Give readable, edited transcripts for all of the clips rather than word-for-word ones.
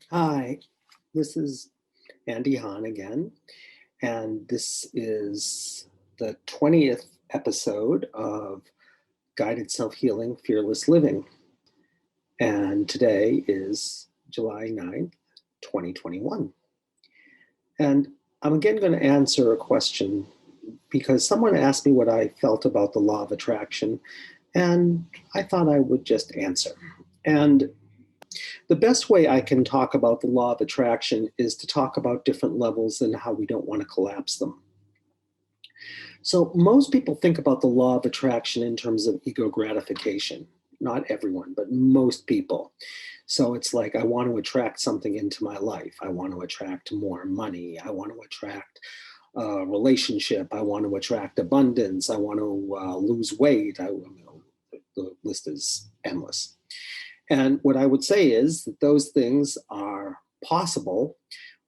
Hi, this is Andy Hahn again, and this is the 20th episode of Guided Self-Healing Fearless Living. And today is July 9th, 2021. And I'm again going to answer a question because someone asked me what I felt about the law of attraction, and I thought I would just answer. And the best way I can talk about the law of attraction is to talk about different levels and how we don't want to collapse them. So, most people think about the law of attraction in terms of ego gratification. Not everyone, but most people. So, it's like, I want to attract something into my life. I want to attract more money. I want to attract a relationship. I want to attract abundance. I want to lose weight. The list is endless. And what I would say is that those things are possible,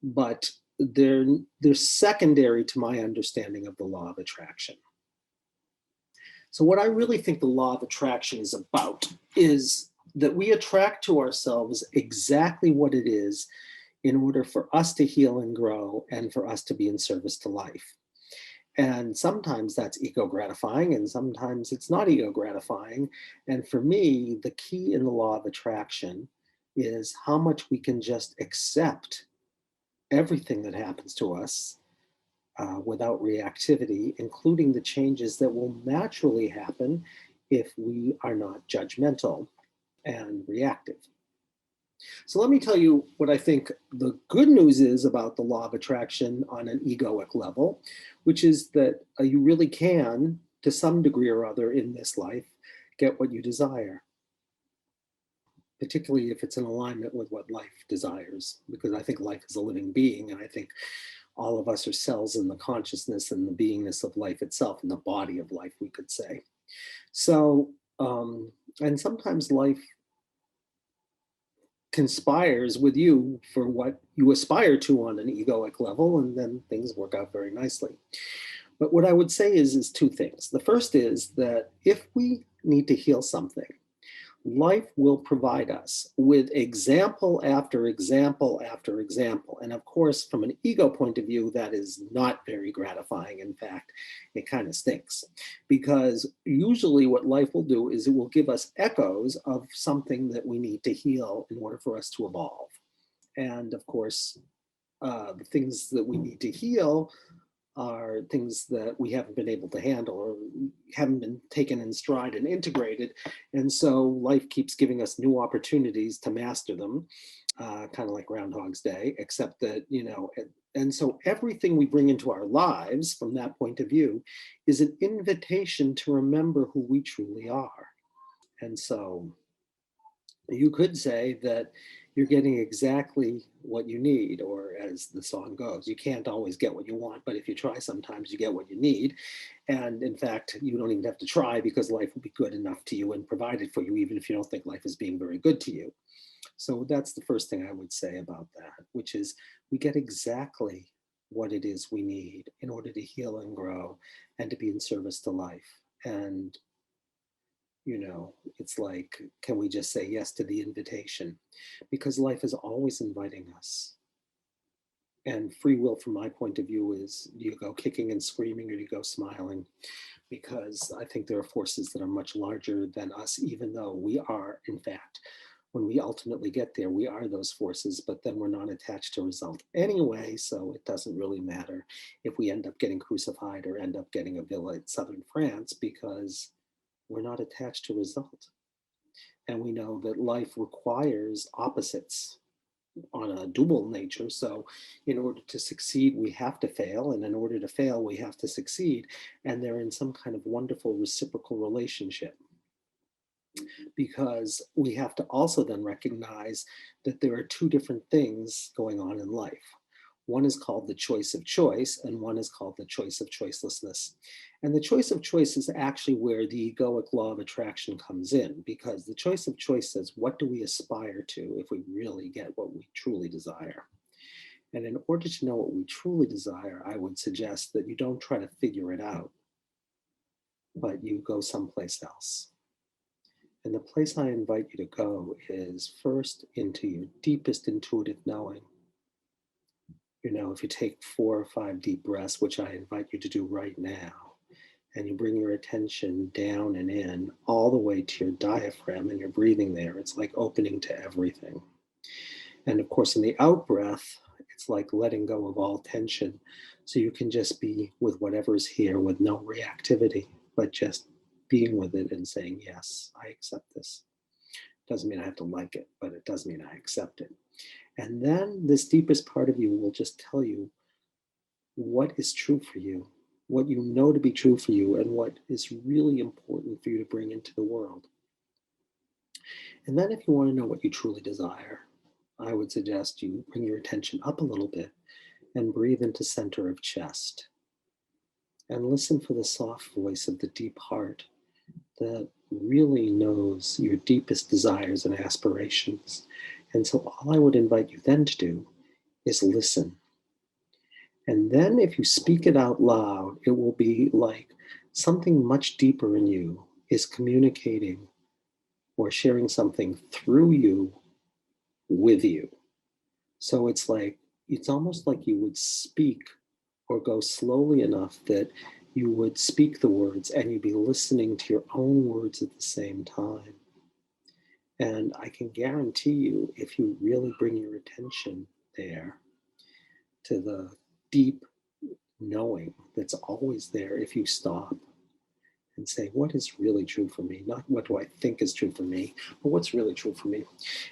but they're secondary to my understanding of the law of attraction. So what I really think the law of attraction is about is that we attract to ourselves exactly what it is in order for us to heal and grow and for us to be in service to life. And sometimes that's ego gratifying, and sometimes it's not ego gratifying. And for me, the key in the law of attraction is how much we can just accept everything that happens to us without reactivity, including the changes that will naturally happen if we are not judgmental and reactive. So let me tell you what I think the good news is about the law of attraction on an egoic level, which is that you really can, to some degree or other in this life, get what you desire, particularly if it's in alignment with what life desires, because I think life is a living being, and I think all of us are cells in the consciousness and the beingness of life itself, in the body of life, we could say. So, and sometimes life conspires with you for what you aspire to on an egoic level, and then things work out very nicely. But what I would say is two things. The first is that if we need to heal something, life will provide us with example after example after example. And of course, from an ego point of view, that is not very gratifying. In fact, it kind of stinks, because usually what life will do is it will give us echoes of something that we need to heal in order for us to evolve. And of course, the things that we need to heal are things that we haven't been able to handle or haven't been taken in stride and integrated. And so life keeps giving us new opportunities to master them, kind of like Groundhog's Day, except that, and so everything we bring into our lives from that point of view is an invitation to remember who we truly are. And so you could say that you're getting exactly what you need, or as the song goes, you can't always get what you want, but if you try, sometimes you get what you need. And in fact, you don't even have to try, because life will be good enough to you and provided for you, even if you don't think life is being very good to you. So that's the first thing I would say about that, which is we get exactly what it is we need in order to heal and grow and to be in service to life. And it's like, can we just say yes to the invitation? Because life is always inviting us. And free will, from my point of view, is, do you go kicking and screaming, or do you go smiling? Because I think there are forces that are much larger than us, even though we are, in fact, when we ultimately get there, we are those forces, but then we're not attached to result anyway, so it doesn't really matter if we end up getting crucified or end up getting a villa in southern France, because we're not attached to result. And we know that life requires opposites on a dual nature. So, in order to succeed, we have to fail. And in order to fail, we have to succeed. And they're in some kind of wonderful reciprocal relationship, because we have to also then recognize that there are two different things going on in life. One is called the choice of choice, and one is called the choice of choicelessness. And the choice of choice is actually where the egoic law of attraction comes in, because the choice of choice says, what do we aspire to if we really get what we truly desire? And in order to know what we truly desire, I would suggest that you don't try to figure it out, but you go someplace else. And the place I invite you to go is first into your deepest intuitive knowing. If you take 4 or 5 deep breaths, which I invite you to do right now, and you bring your attention down and in all the way to your diaphragm and you're breathing there, it's like opening to everything. And of course, in the out breath, it's like letting go of all tension. So you can just be with whatever's here with no reactivity, but just being with it and saying, yes, I accept this. Doesn't mean I have to like it, but it does mean I accept it. And then this deepest part of you will just tell you what is true for you, what you know to be true for you, and what is really important for you to bring into the world. And then, if you want to know what you truly desire, I would suggest you bring your attention up a little bit and breathe into center of chest. And listen for the soft voice of the deep heart that really knows your deepest desires and aspirations. And so, all I would invite you then to do is listen. And then, if you speak it out loud, it will be like something much deeper in you is communicating or sharing something through you with you. So it's almost like you would speak or go slowly enough that you would speak the words and you'd be listening to your own words at the same time. And I can guarantee you, if you really bring your attention there to the deep knowing that's always there, if you stop and say, what is really true for me? Not what do I think is true for me, but what's really true for me.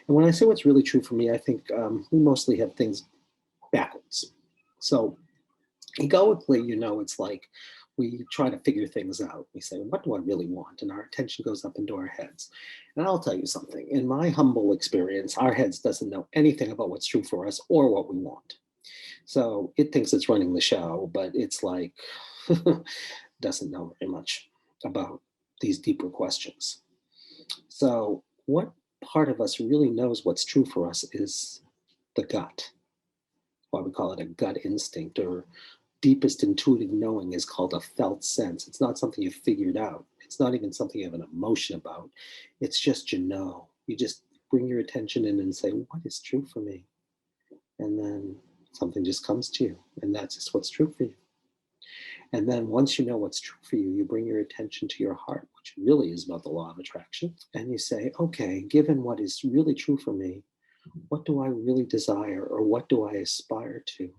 And when I say what's really true for me, I think we mostly have things backwards. So egoically, it's like we try to figure things out. We say, what do I really want? And our attention goes up into our heads. And I'll tell you something. In my humble experience, our heads doesn't know anything about what's true for us or what we want. So it thinks it's running the show, but it's like doesn't know very much about these deeper questions. So what part of us really knows what's true for us is the gut. Why we call it a gut instinct, or deepest intuitive knowing is called a felt sense. It's not something you figured out. It's not even something you have an emotion about. It's just You just bring your attention in and say, what is true for me? And then something just comes to you, and that's just what's true for you. And then once you know what's true for you, you bring your attention to your heart, which really is about the law of attraction. And you say, okay, given what is really true for me, what do I really desire, or what do I aspire to?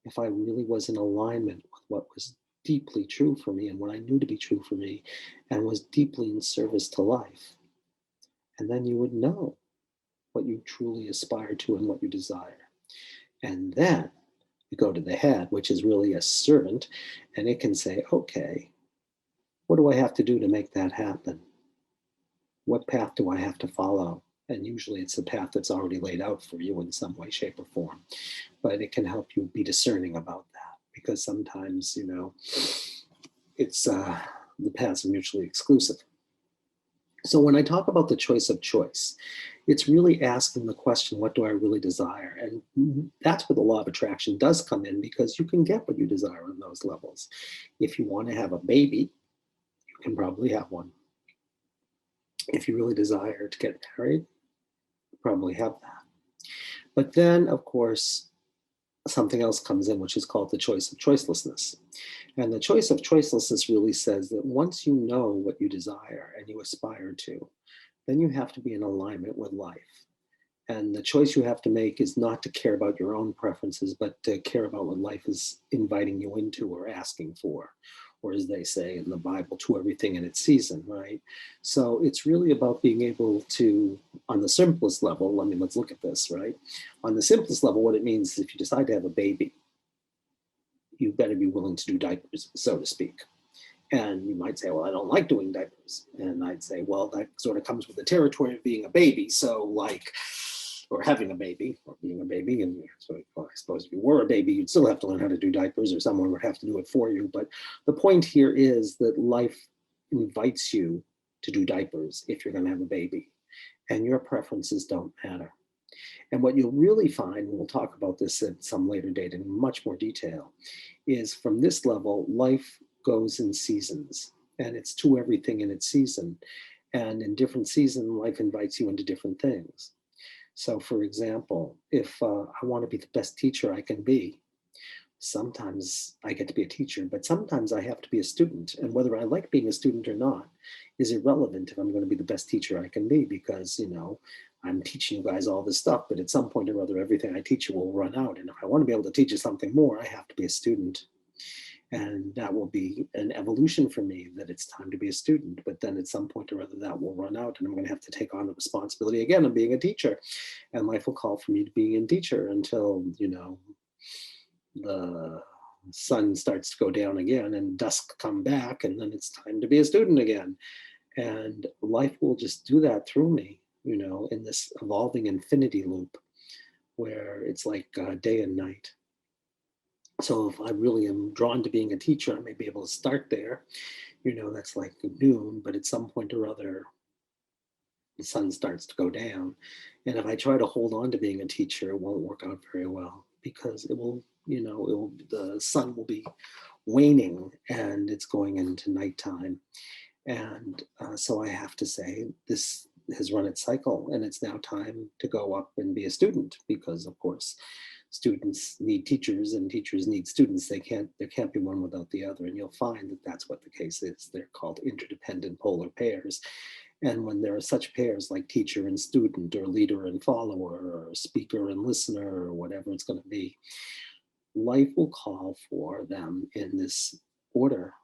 If I really was in alignment with what was deeply true for me and what I knew to be true for me and was deeply in service to life. And then you would know what you truly aspire to and what you desire. And then you go to the head, which is really a servant, and it can say, okay, what do I have to do to make that happen? What path do I have to follow? And usually it's a path that's already laid out for you in some way, shape, or form. But it can help you be discerning about that, because sometimes, it's the paths are mutually exclusive. So when I talk about the choice of choice, it's really asking the question, what do I really desire? And that's where the law of attraction does come in, because you can get what you desire on those levels. If you want to have a baby, you can probably have one. If you really desire to get married, you probably have that. But then, of course, something else comes in, which is called the choice of choicelessness. And the choice of choicelessness really says that once you know what you desire and you aspire to, then you have to be in alignment with life. And the choice you have to make is not to care about your own preferences, but to care about what life is inviting you into or asking for. Or as they say in the Bible, to everything in its season, right? So it's really about being able to, on the simplest level, let's look at this, right? On the simplest level, what it means is if you decide to have a baby, you better be willing to do diapers, so to speak. And you might say, well, I don't like doing diapers. And I'd say, well, that sort of comes with the territory of being a baby. So or having a baby, or being a baby. And so, well, I suppose if you were a baby, you'd still have to learn how to do diapers, or someone would have to do it for you. But the point here is that life invites you to do diapers if you're going to have a baby, and your preferences don't matter. And what you'll really find, and we'll talk about this at some later date in much more detail, is from this level, life goes in seasons, and it's to everything in its season. And in different seasons, life invites you into different things. So, for example, if I want to be the best teacher I can be, sometimes I get to be a teacher, but sometimes I have to be a student. And whether I like being a student or not is irrelevant if I'm going to be the best teacher I can be, because, I'm teaching you guys all this stuff, but at some point or other, everything I teach you will run out. And if I want to be able to teach you something more, I have to be a student. And that will be an evolution for me, that it's time to be a student. But then at some point or other, that will run out, and I'm going to have to take on the responsibility again of being a teacher. And life will call for me to be a teacher until, the sun starts to go down again and dusk come back, and then it's time to be a student again. And life will just do that through me, in this evolving infinity loop where it's like day and night. So if I really am drawn to being a teacher, I may be able to start there. That's like noon, but at some point or other, the sun starts to go down. And if I try to hold on to being a teacher, it won't work out very well, because the sun will be waning and it's going into nighttime. And so I have to say, this has run its cycle, and it's now time to go up and be a student, because of course students need teachers and teachers need students. There can't be one without the other. And you'll find that that's what the case is. They're called interdependent polar pairs. And when there are such pairs like teacher and student, or leader and follower, or speaker and listener, or whatever it's going to be, life will call for them in this order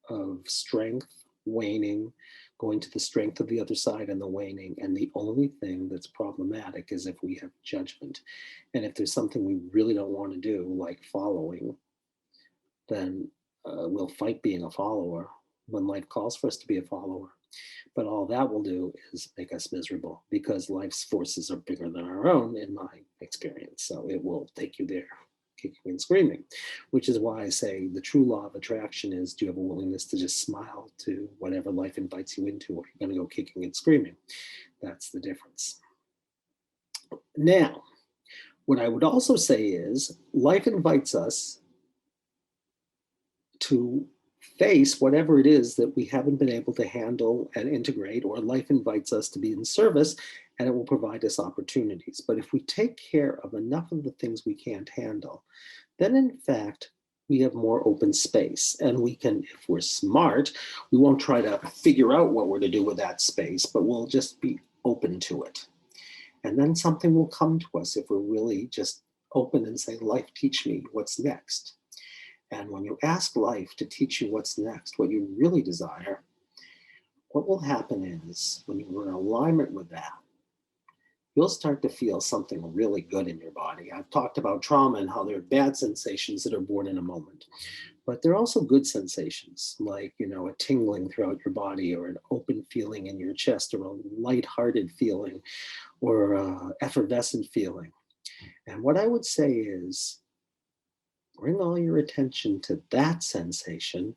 of strength, waning, going to the strength of the other side, and the waning. And the only thing that's problematic is if we have judgment. And if there's something we really don't want to do, like following, then we'll fight being a follower when life calls for us to be a follower. But all that will do is make us miserable, because life's forces are bigger than our own, in my experience. So it will take you there, kicking and screaming, which is why I say the true law of attraction is, do you have a willingness to just smile to whatever life invites you into, or you're going to go kicking and screaming? That's the difference. Now, what I would also say is, life invites us to face whatever it is that we haven't been able to handle and integrate, or life invites us to be in service, and it will provide us opportunities. But if we take care of enough of the things we can't handle, then in fact, we have more open space, and we can, if we're smart, we won't try to figure out what we're to do with that space, but we'll just be open to it. And then something will come to us if we're really just open and say, life, teach me what's next. And when you ask life to teach you what's next, what you really desire, what will happen is, when you're in alignment with that, you'll start to feel something really good in your body. I've talked about trauma and how there are bad sensations that are born in a moment, but there are also good sensations, like, a tingling throughout your body, or an open feeling in your chest, or a lighthearted feeling, or effervescent feeling. And what I would say is, bring all your attention to that sensation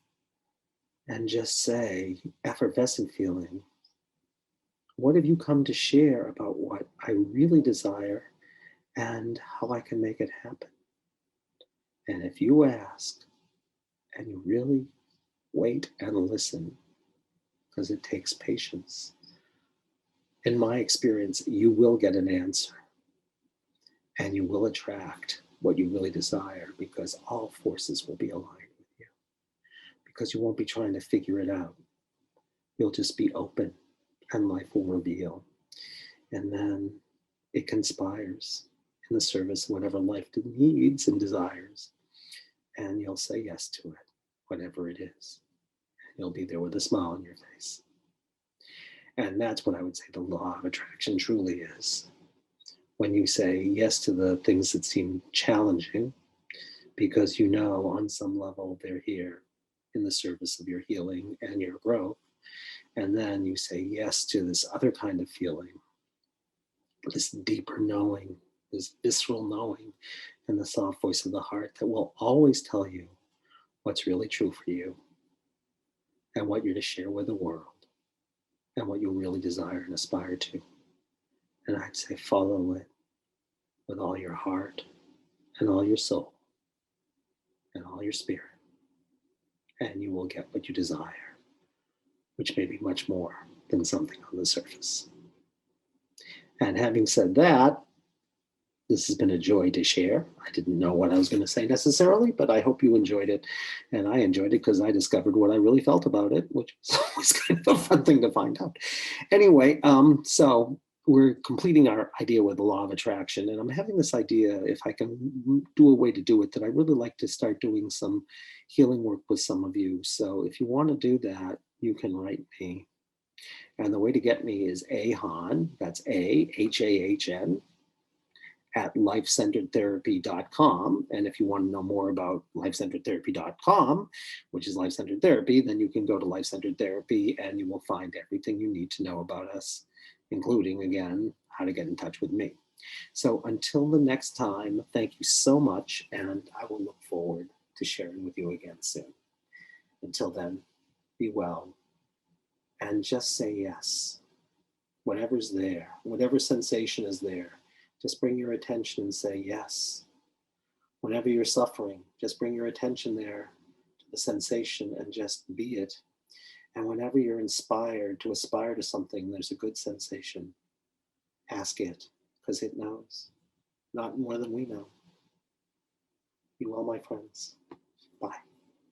and just say, effervescent feeling, what have you come to share about what I really desire and how I can make it happen? And if you ask and you really wait and listen, because it takes patience, in my experience, you will get an answer, and you will attract what you really desire, because all forces will be aligned with you, because you won't be trying to figure it out. You'll just be open, and life will reveal. And then it conspires in the service of whatever life needs and desires. And you'll say yes to it, whatever it is. And you'll be there with a smile on your face. And that's what I would say the law of attraction truly is. When you say yes to the things that seem challenging, because on some level they're here in the service of your healing and your growth. And then you say yes to this other kind of feeling, this deeper knowing, this visceral knowing, and the soft voice of the heart that will always tell you what's really true for you, and what you're to share with the world, and what you really desire and aspire to. And I'd say, follow it with all your heart and all your soul and all your spirit, and you will get what you desire, which may be much more than something on the surface. And having said that, this has been a joy to share. I didn't know what I was going to say necessarily, but I hope you enjoyed it. And I enjoyed it because I discovered what I really felt about it, which was always kind of a fun thing to find out. Anyway, so we're completing our idea with the law of attraction. And I'm having this idea, if I can do a way to do it, that I really like to start doing some healing work with some of you. So if you want to do that, you can write me. And the way to get me is Ahn, that's Ahahn, at lifecenteredtherapy.com. And if you want to know more about lifecenteredtherapy.com, which is Life Centered Therapy, then you can go to Life Centered Therapy and you will find everything you need to know about us, including, again, how to get in touch with me. So until the next time, thank you so much. And I will look forward to sharing with you again soon. Until then, be well and just say yes. Whatever's there, whatever sensation is there, just bring your attention and say yes. Whenever you're suffering, just bring your attention there to the sensation and just be it. And whenever you're inspired to aspire to something, there's a good sensation, ask it, because it knows, not more than we know. Be well, my friends. Bye.